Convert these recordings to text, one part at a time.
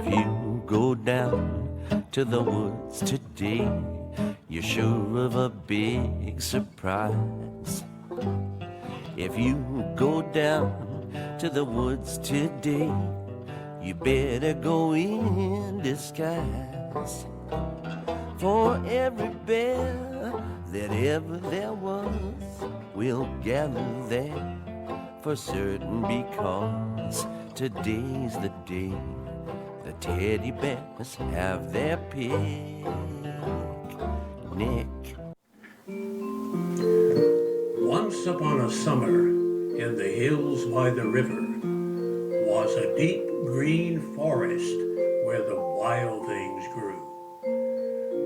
If you go down to the woods today, you're sure of a big surprise. If you go down to the woods today, you better go in disguise. For every bear that ever there was will gather there for certain, because today's the day the teddy bears have their picnic. Once upon a summer, in the hills by the river, was a deep green forest where the wild things grew.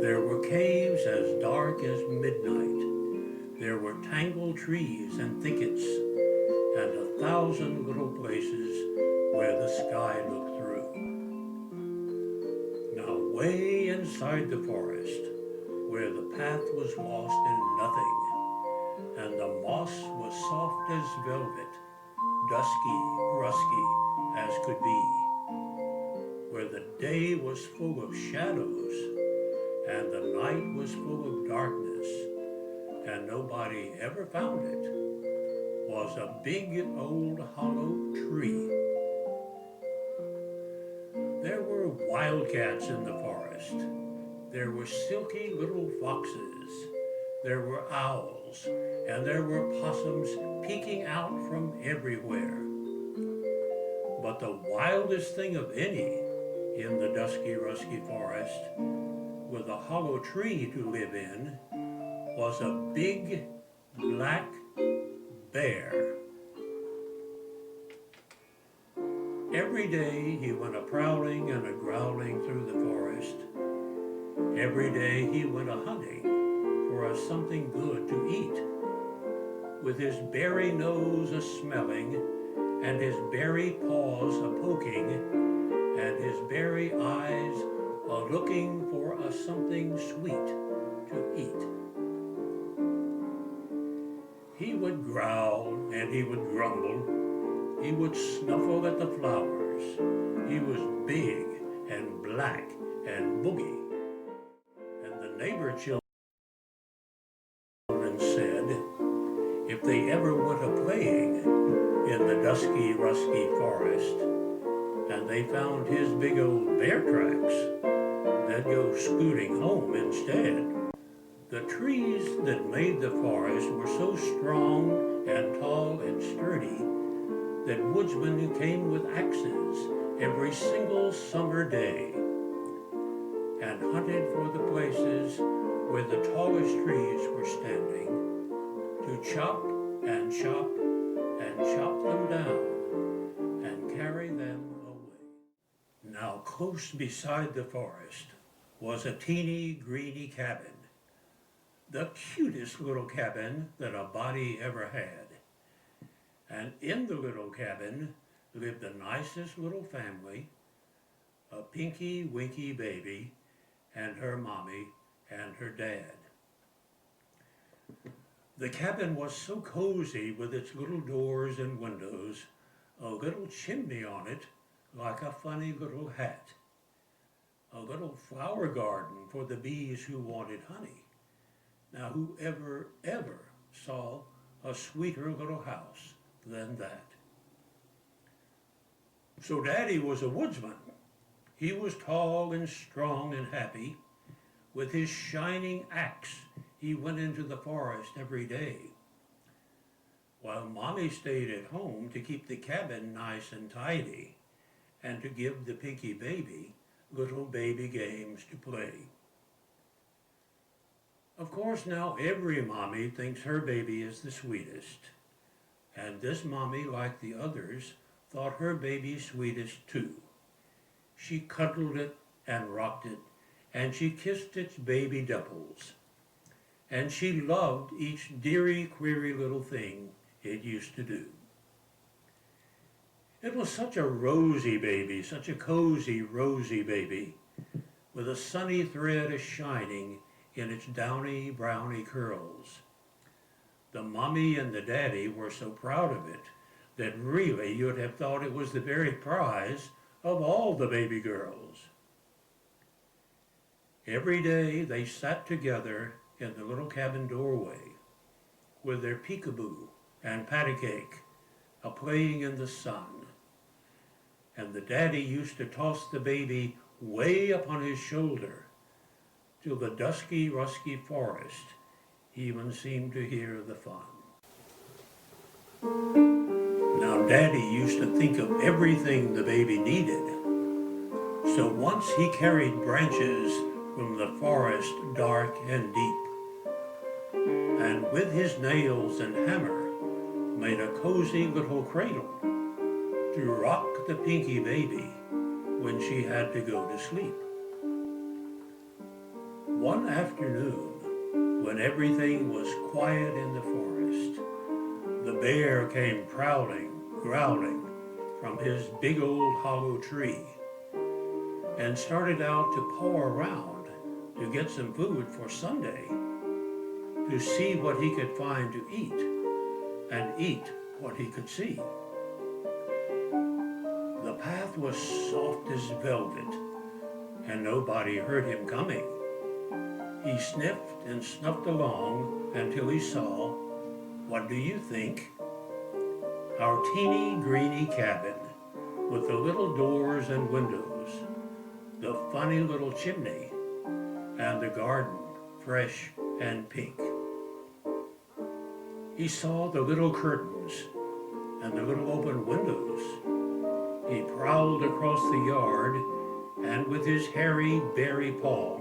There were caves as dark as midnight. There were tangled trees and thickets, and 1,000 little places where the sky looked through. Now way inside the forest, where the path was lost in nothing, and the moss was soft as velvet, dusky, rusky as could be, where the day was full of shadows, and the night was full of darkness, and nobody ever found it, was a big old hollow tree. There were wildcats in the forest. There were silky little foxes. There were owls, and there were possums peeking out from everywhere. But the wildest thing of any in the dusky, rusky forest, with a hollow tree to live in, was a big black bear. Every day he went a-prowling and a-growling through the forest. Every day he went a-hunting for a something good to eat, with his berry nose a-smelling, and his berry paws a-poking, and his berry eyes a-looking for a something sweet to eat. He would growl and he would grumble. He would snuffle at the flowers. He was big and black and boogie. And the neighbor children said if they ever went a-playing in the dusky, rusky forest, and they found his big old bear tracks, they'd go scooting home instead. The trees that made the forest were so strong and tall and sturdy that woodsmen came with axes every single summer day and hunted for the places where the tallest trees were standing to chop and chop and chop them down and carry them away. Now close beside the forest was a teeny greeny cabin, the cutest little cabin that a body ever had. And in the little cabin lived the nicest little family, a pinky winky baby and her mommy and her dad. The cabin was so cozy with its little doors and windows, a little chimney on it like a funny little hat, a little flower garden for the bees who wanted honey. Now whoever ever saw a sweeter little house than that? So Daddy was a woodsman. He was tall and strong and happy. With his shining axe, he went into the forest every day, while Mommy stayed at home to keep the cabin nice and tidy and to give the pinky baby little baby games to play. Of course, now every mommy thinks her baby is the sweetest, and this mommy, like the others, thought her baby sweetest too. She cuddled it and rocked it, and she kissed its baby dimples, and she loved each deary, queery little thing it used to do. It was such a rosy baby, such a cozy, rosy baby, with a sunny thread a-shining in its downy, browny curls. The mommy and the daddy were so proud of it that really you'd have thought it was the very prize of all the baby girls. Every day they sat together in the little cabin doorway with their peekaboo and patty cake a-playing in the sun. And the daddy used to toss the baby way up on his shoulder till the dusky, rusky forest even seemed to hear the fun. Now Daddy used to think of everything the baby needed. So once he carried branches from the forest dark and deep, and with his nails and hammer made a cozy little cradle to rock the Pinky baby when she had to go to sleep. One afternoon, when everything was quiet in the forest, the bear came prowling, growling from his big old hollow tree and started out to paw around to get some food for Sunday, to see what he could find to eat and eat what he could see. The path was soft as velvet, and nobody heard him coming. He sniffed and snuffed along until he saw, what do you think? Our teeny greeny cabin with the little doors and windows, the funny little chimney, and the garden fresh and pink. He saw the little curtains and the little open windows. He prowled across the yard, and with his hairy, berry paw,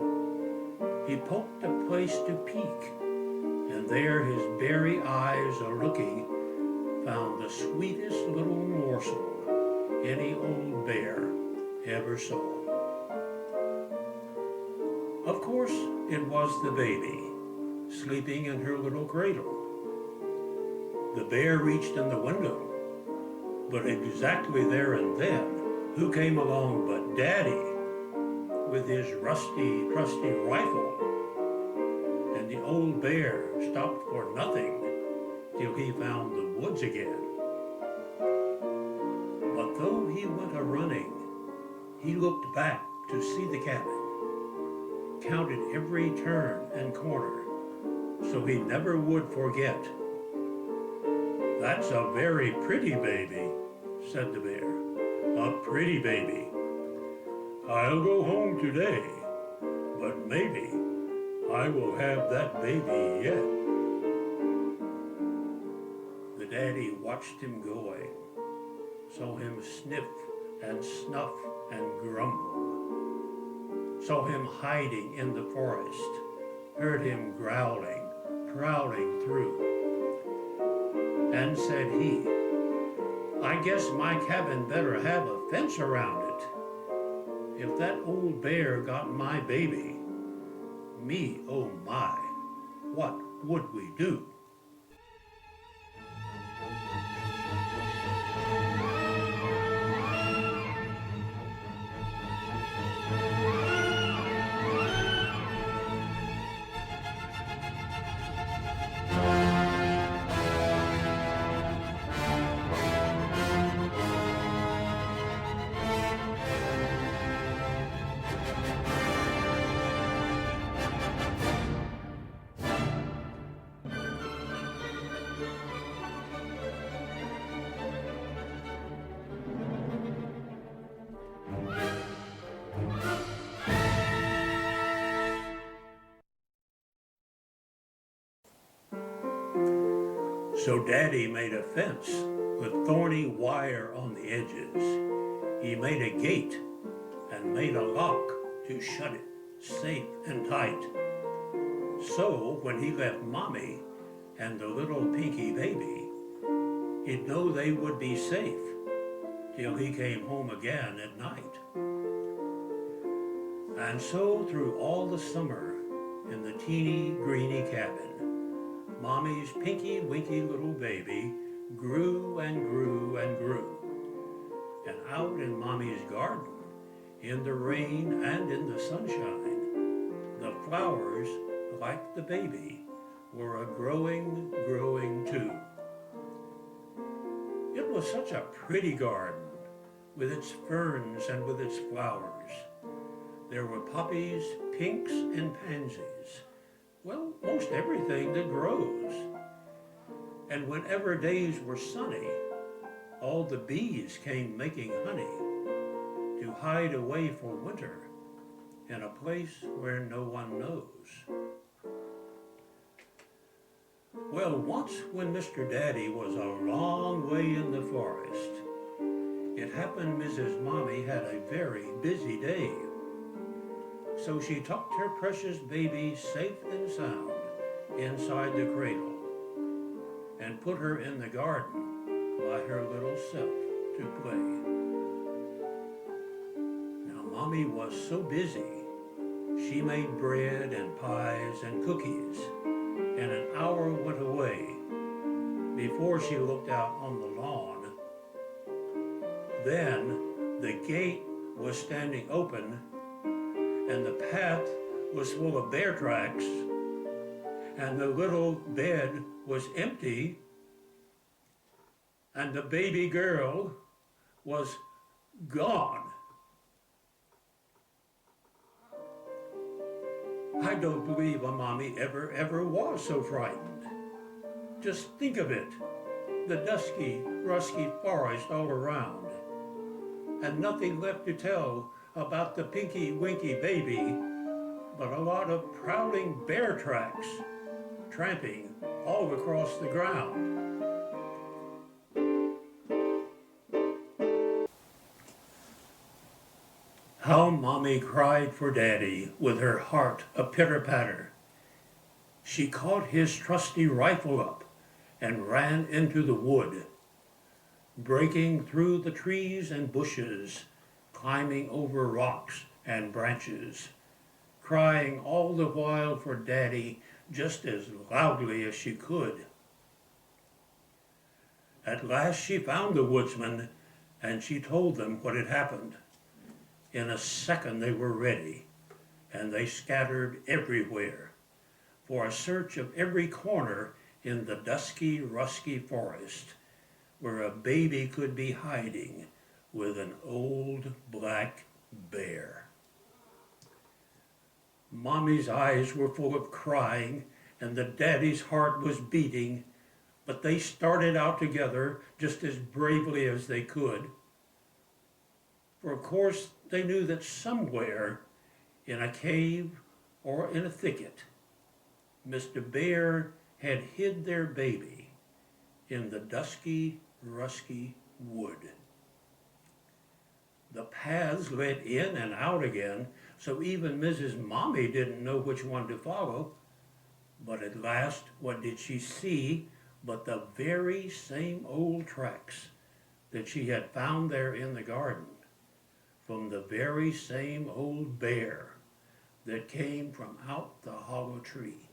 he poked a place to peek, and there his berry eyes a-looking found the sweetest little morsel any old bear ever saw. Of course, it was the baby, sleeping in her little cradle. The bear reached in the window, but exactly there and then, who came along but Daddy with his rusty, trusty rifle, and the old bear stopped for nothing till he found the woods again. But though he went a-running, he looked back to see the cabin, counted every turn and corner, so he never would forget. "That's a very pretty baby," said the bear. "A pretty baby. I'll go home today, but maybe I will have that baby yet." The daddy watched him going, saw him sniff and snuff and grumble, saw him hiding in the forest, heard him growling, prowling through, and said he, "I guess my cabin better have a fence around it. If that old bear got my baby, me, oh my, what would we do?" So Daddy made a fence with thorny wire on the edges. He made a gate and made a lock to shut it safe and tight. So when he left Mommy and the little Pinky baby, he'd know they would be safe till he came home again at night. And so through all the summer in the teeny greeny cabin, Mommy's pinky winky little baby grew and grew and grew. And out in Mommy's garden, in the rain and in the sunshine, the flowers, like the baby, were growing too. It was such a pretty garden, with its ferns and with its flowers. There were poppies, pinks, and pansies. Well, most everything that grows. And whenever days were sunny, all the bees came making honey to hide away for winter in a place where no one knows. Well, once when Mr. Daddy was a long way in the forest, it happened Mrs. Mommy had a very busy day. So she tucked her precious baby safe and sound inside the cradle and put her in the garden by her little self to play. Now, Mommy was so busy, she made bread and pies and cookies, and an hour went away before she looked out on the lawn. Then the gate was standing open, and the path was full of bear tracks, and the little bed was empty, and the baby girl was gone. I don't believe a mommy ever was so frightened. Just think of it, the dusky, rusky forest all around, and nothing left to tell about the pinky winky baby, but a lot of prowling bear tracks tramping all across the ground. How Mommy cried for Daddy with her heart a pitter-patter. She caught his trusty rifle up and ran into the wood, breaking through the trees and bushes, climbing over rocks and branches, crying all the while for Daddy just as loudly as she could. At last she found the woodsmen, and she told them what had happened. In a second they were ready, and they scattered everywhere for a search of every corner in the dusky, rusky forest where a baby could be hiding with an old black bear. Mommy's eyes were full of crying, and the daddy's heart was beating, but they started out together just as bravely as they could. For of course they knew that somewhere in a cave or in a thicket, Mr. Bear had hid their baby in the dusky, rusky wood. The paths led in and out again, so even Mrs. Mommy didn't know which one to follow. But at last, what did she see but the very same old tracks that she had found there in the garden, from the very same old bear that came from out the hollow tree.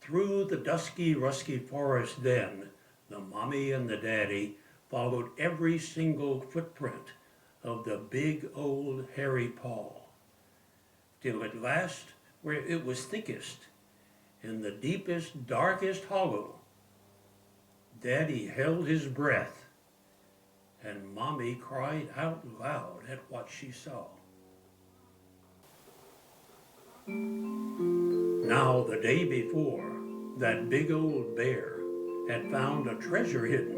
Through the dusky, rusky forest then, the mommy and the daddy followed every single footprint of the big old hairy paw, till at last, where it was thickest, in the deepest, darkest hollow, Daddy held his breath, and Mommy cried out loud at what she saw. Now, the day before, that big old bear had found a treasure hidden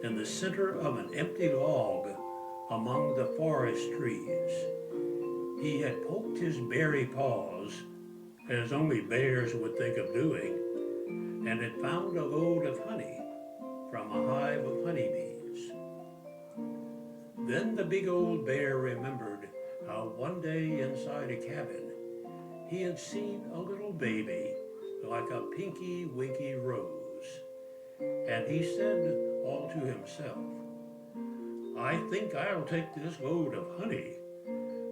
in the center of an empty log among the forest trees. He had poked his berry paws, as only bears would think of doing, and had found a load of honey from a hive of honeybees. Then the big old bear remembered how one day inside a cabin he had seen a little baby like a pinky winky rose, and he said all to himself, "I think I'll take this load of honey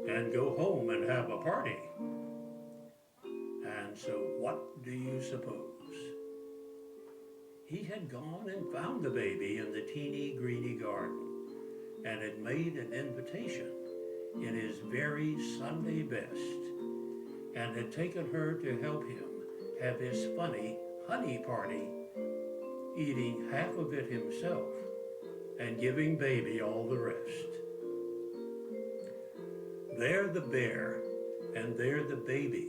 and go home and have a party." And so what do you suppose? He had gone and found the baby in the teeny greeny garden and had made an invitation in his very Sunday best and had taken her to help him have his funny honey party, eating half of it himself and giving baby all the rest. There the bear and there the baby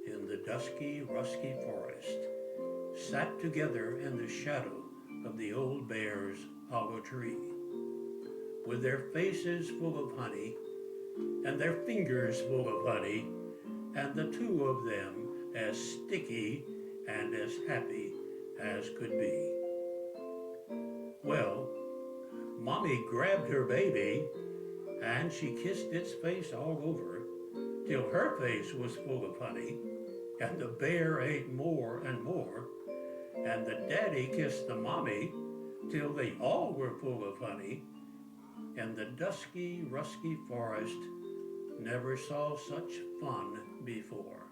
in the dusky, rusky forest sat together in the shadow of the old bear's hollow tree, with their faces full of honey and their fingers full of honey, and the two of them as sticky and as happy as could be. Well, Mommy grabbed her baby and she kissed its face all over till her face was full of honey, and the bear ate more and more, and the daddy kissed the mommy till they all were full of honey, and the dusky, rusky forest never saw such fun before.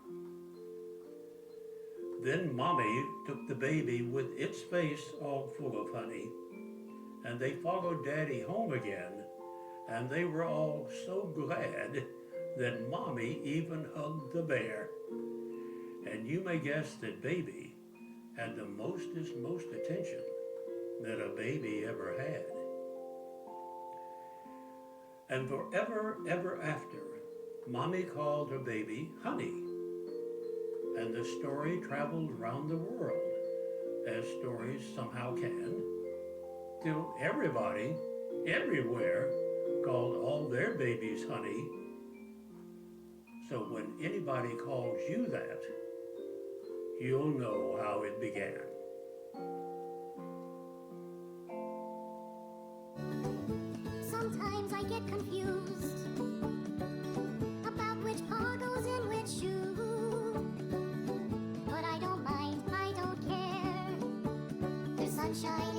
Then Mommy took the baby with its face all full of honey, and they followed Daddy home again, and they were all so glad that Mommy even hugged the bear. And you may guess that baby had the most attention that a baby ever had. And forever, ever after, Mommy called her baby Honey. And the story traveled round the world, as stories somehow can, till everybody, everywhere, called all their babies Honey. So when anybody calls you that, you'll know how it began. Sometimes I get confused about which paw goes in which shoe. But I don't mind, I don't care. There's sunshine